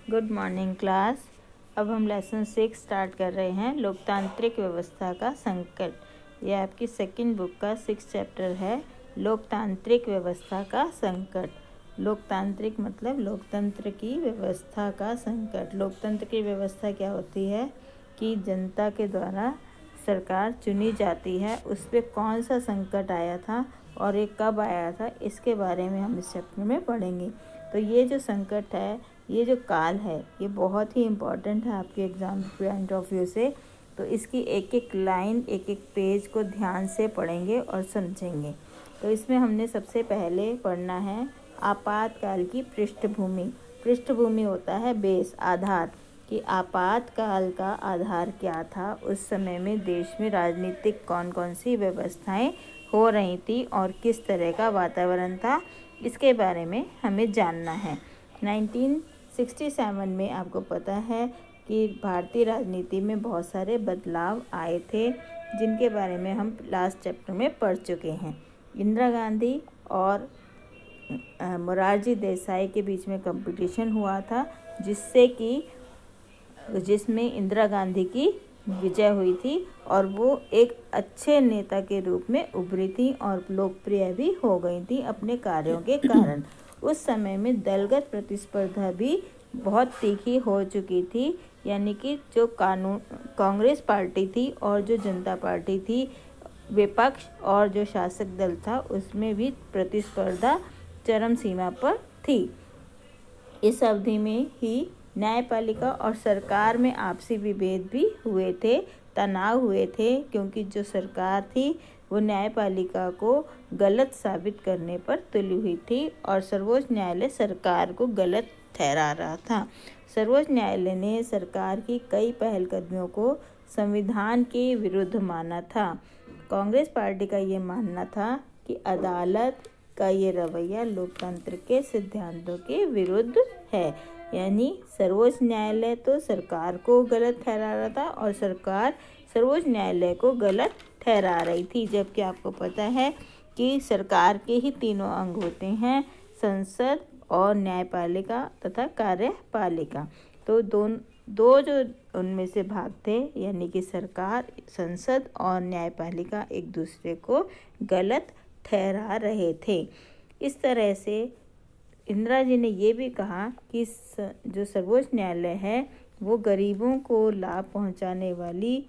Good morning class. अब हम lesson 6 start कर रहे हैं, लोकतांत्रिक व्यवस्था का संकट। यह आपकी सेकंड बुक का 6 चैप्टर है, लोकतांत्रिक व्यवस्था का संकट। लोकतांत्रिक मतलब लोकतंत्र की व्यवस्था का संकट। लोकतंत्र की व्यवस्था क्या होती है कि जनता के द्वारा सरकार चुनी जाती है, उस पर कौन सा संकट आया था और ये कब आया था, इसके बारे में हम इस चैप्टर में पढ़ेंगे। तो ये जो संकट है, ये जो काल है, ये बहुत ही इम्पॉर्टेंट है आपके एग्ज़ाम पॉइंट ऑफ व्यू से। तो इसकी एक एक लाइन, एक एक पेज को ध्यान से पढ़ेंगे और समझेंगे। तो इसमें हमने सबसे पहले पढ़ना है आपातकाल की पृष्ठभूमि। पृष्ठभूमि होता है बेस, आधार, कि आपातकाल का आधार क्या था, उस समय में देश में राजनीतिक कौन कौन सी व्यवस्थाएं हो रही थी और किस तरह का वातावरण था, इसके बारे में हमें जानना है। 1967 में आपको पता है कि भारतीय राजनीति में बहुत सारे बदलाव आए थे, जिनके बारे में हम लास्ट चैप्टर में पढ़ चुके हैं। इंदिरा गांधी और मोरारजी देसाई के बीच में कंपटीशन हुआ था, जिसमें इंदिरा गांधी की विजय हुई थी और वो एक अच्छे नेता के रूप में उभरी थी और लोकप्रिय भी हो गई थी अपने कार्यों के कारण। उस समय में दलगत प्रतिस्पर्धा भी बहुत तीखी हो चुकी थी, यानी कि जो कांग्रेस पार्टी थी और जो जनता पार्टी थी, विपक्ष और जो शासक दल था, उसमें भी प्रतिस्पर्धा चरम सीमा पर थी। इस अवधि में ही न्यायपालिका और सरकार में आपसी विभेद भी हुए थे, तनाव हुए थे, क्योंकि जो सरकार थी वो न्यायपालिका को गलत साबित करने पर तुली हुई थी और सर्वोच्च न्यायालय सरकार को गलत ठहरा रहा था। सर्वोच्च न्यायालय ने सरकार की कई पहलकदमियों को संविधान के विरुद्ध माना था। कांग्रेस पार्टी का ये मानना था कि अदालत का ये रवैया लोकतंत्र के सिद्धांतों के विरुद्ध है, यानी सर्वोच्च न्यायालय तो सरकार को गलत ठहरा रहा था और सरकार सर्वोच्च न्यायालय को गलत ठहरा रही थी। जबकि आपको पता है कि सरकार के ही तीनों अंग होते हैं, संसद और न्यायपालिका तथा कार्यपालिका। तो दो जो उनमें से भाग थे, यानी कि सरकार, संसद और न्यायपालिका एक दूसरे को गलत ठहरा रहे थे। इस तरह से इंदिरा जी ने ये भी कहा कि जो सर्वोच्च न्यायालय है वो गरीबों को लाभ पहुंचाने वाली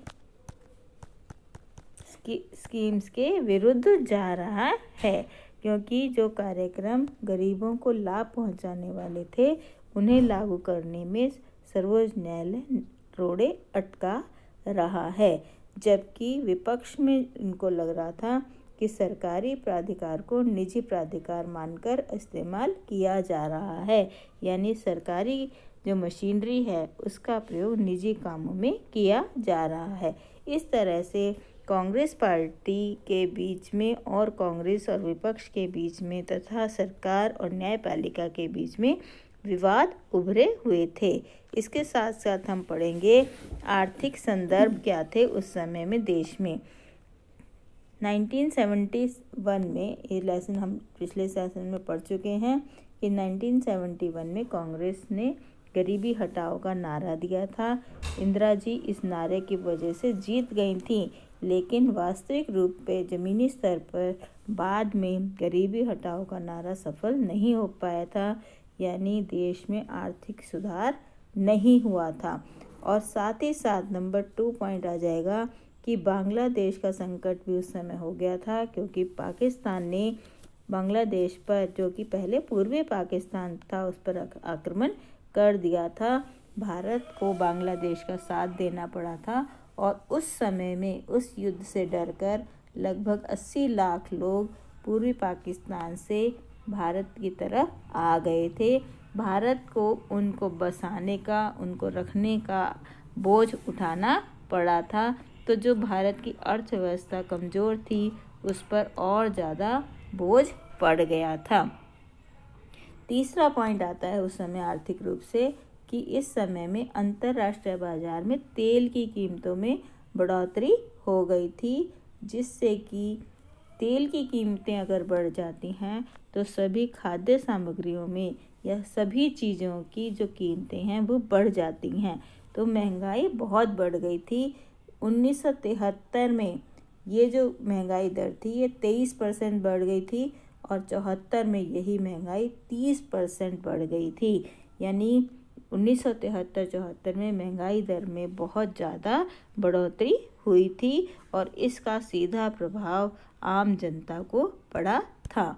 स्कीम्स के विरुद्ध जा रहा है, क्योंकि जो कार्यक्रम गरीबों को लाभ पहुंचाने वाले थे उन्हें लागू करने में सर्वोच्च न्यायालय रोड़े अटका रहा है। जबकि विपक्ष में इनको लग रहा था कि सरकारी प्राधिकार को निजी प्राधिकार मानकर इस्तेमाल किया जा रहा है, यानी सरकारी जो मशीनरी है उसका प्रयोग निजी कामों में किया जा रहा है। इस तरह से कांग्रेस पार्टी के बीच में और कांग्रेस और विपक्ष के बीच में तथा सरकार और न्यायपालिका के बीच में विवाद उभरे हुए थे। इसके साथ साथ हम पढ़ेंगे आर्थिक संदर्भ क्या थे उस समय में देश में। 1971 में, ये लेसन हम पिछले सेशन में पढ़ चुके हैं कि 1971 में कांग्रेस ने गरीबी हटाओ का नारा दिया था। इंदिरा जी इस नारे की वजह से जीत गई थी, लेकिन वास्तविक रूप पे ज़मीनी स्तर पर बाद में गरीबी हटाओ का नारा सफल नहीं हो पाया था, यानी देश में आर्थिक सुधार नहीं हुआ था। और साथ ही साथ नंबर 2 पॉइंट आ जाएगा कि बांग्लादेश का संकट भी उस समय हो गया था, क्योंकि पाकिस्तान ने बांग्लादेश पर, जो कि पहले पूर्वी पाकिस्तान था, उस पर आक्रमण कर दिया था। भारत को बांग्लादेश का साथ देना पड़ा था और उस समय में उस युद्ध से डरकर लगभग 80 लाख लोग पूर्वी पाकिस्तान से भारत की तरफ आ गए थे। भारत को उनको बसाने का, उनको रखने का बोझ उठाना पड़ा था। तो जो भारत की अर्थव्यवस्था कमज़ोर थी उस पर और ज़्यादा बोझ पड़ गया था। तीसरा पॉइंट आता है उस समय आर्थिक रूप से कि इस समय में अंतर्राष्ट्रीय बाजार में तेल की कीमतों में बढ़ोतरी हो गई थी, जिससे कि तेल की कीमतें अगर बढ़ जाती हैं तो सभी खाद्य सामग्रियों में या सभी चीज़ों की जो कीमतें हैं वो बढ़ जाती हैं। तो महंगाई बहुत बढ़ गई थी। 1973 में ये जो महंगाई दर थी ये 23% बढ़ गई थी और 74 में यही महंगाई 30% बढ़ गई थी। यानी 1973-74 में महंगाई दर में बहुत ज़्यादा बढ़ोतरी हुई थी और इसका सीधा प्रभाव आम जनता को पड़ा था।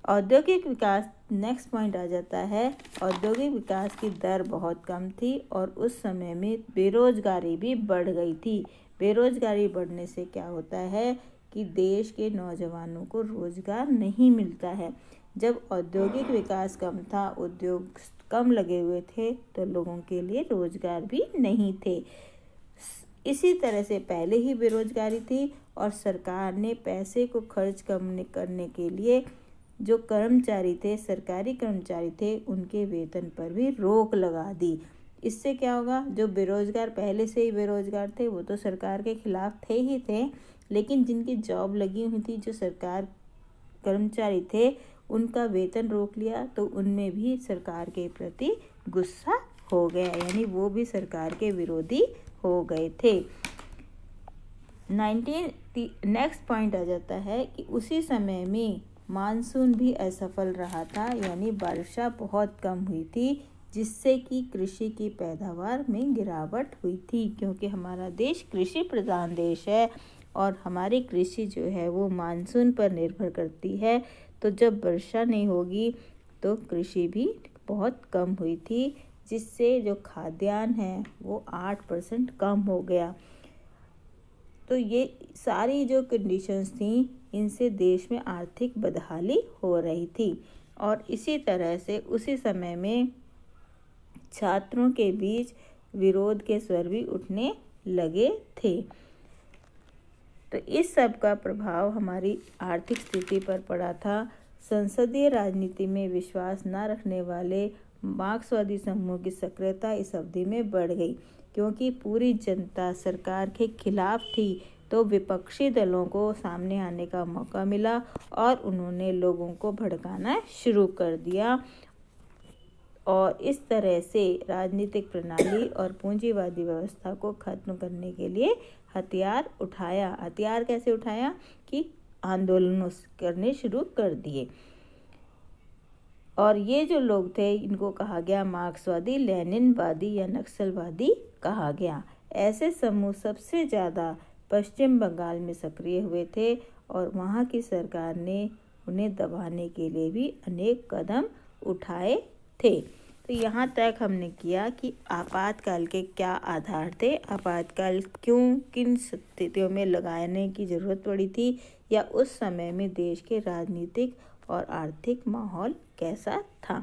औद्योगिक विकास, नेक्स्ट पॉइंट आ जाता है। औद्योगिक विकास की दर बहुत कम थी और उस समय में बेरोजगारी भी बढ़ गई थी। बेरोजगारी बढ़ने से क्या होता है कि देश के नौजवानों को रोजगार नहीं मिलता है। जब औद्योगिक विकास कम था, उद्योग कम लगे हुए थे, तो लोगों के लिए रोजगार भी नहीं थे। इसी तरह से पहले ही बेरोजगारी थी और सरकार ने पैसे को खर्च कम करने के लिए जो कर्मचारी थे, सरकारी कर्मचारी थे, उनके वेतन पर भी रोक लगा दी। इससे क्या होगा, जो बेरोजगार पहले से ही बेरोजगार थे वो तो सरकार के खिलाफ थे ही थे, लेकिन जिनकी जॉब लगी हुई थी, जो सरकार कर्मचारी थे, उनका वेतन रोक लिया तो उनमें भी सरकार के प्रति गुस्सा हो गया, यानी वो भी सरकार के विरोधी हो गए थे। नेक्स्ट पॉइंट आ जाता है कि उसी समय में मानसून भी असफल रहा था, यानी वर्षा बहुत कम हुई थी, जिससे कि कृषि की पैदावार में गिरावट हुई थी। क्योंकि हमारा देश कृषि प्रधान देश है और हमारी कृषि जो है वो मानसून पर निर्भर करती है। तो जब वर्षा नहीं होगी तो कृषि भी बहुत कम हुई थी, जिससे जो खाद्यान्न है वो 8% कम हो गया। तो ये सारी जो कंडीशंस थी, इनसे देश में आर्थिक बदहाली हो रही थी। और इसी तरह से उसी समय में छात्रों के बीच विरोध के स्वर भी उठने लगे थे। तो इस सब का प्रभाव हमारी आर्थिक स्थिति पर पड़ा था। संसदीय राजनीति में विश्वास न रखने वाले मार्क्सवादी समूह की सक्रियता इस अवधि में बढ़ गई, क्योंकि पूरी जनता सरकार के खिलाफ थी। तो विपक्षी दलों को सामने आने का मौका मिला और उन्होंने लोगों को भड़काना शुरू कर दिया और इस तरह से राजनीतिक प्रणाली और पूंजीवादी व्यवस्था को खत्म करने के लिए हथियार उठाया। हथियार कैसे उठाया कि आंदोलन करने शुरू कर दिए। और ये जो लोग थे, इनको कहा गया मार्क्सवादी, लेनिनवादी या नक्सलवादी कहा गया। ऐसे समूह सबसे ज़्यादा पश्चिम बंगाल में सक्रिय हुए थे और वहाँ की सरकार ने उन्हें दबाने के लिए भी अनेक कदम उठाए थे। तो यहाँ तक हमने किया कि आपातकाल के क्या आधार थे, आपातकाल क्यों, किन स्थितियों में लगाने की ज़रूरत पड़ी थी, या उस समय में देश के राजनीतिक और आर्थिक माहौल कैसा था।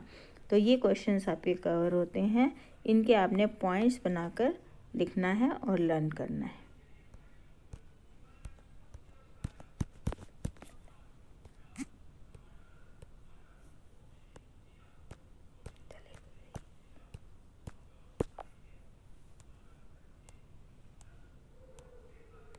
तो ये क्वेश्चंस आपके कवर होते हैं। इनके आपने पॉइंट्स बनाकर लिखना है और लर्न करना है।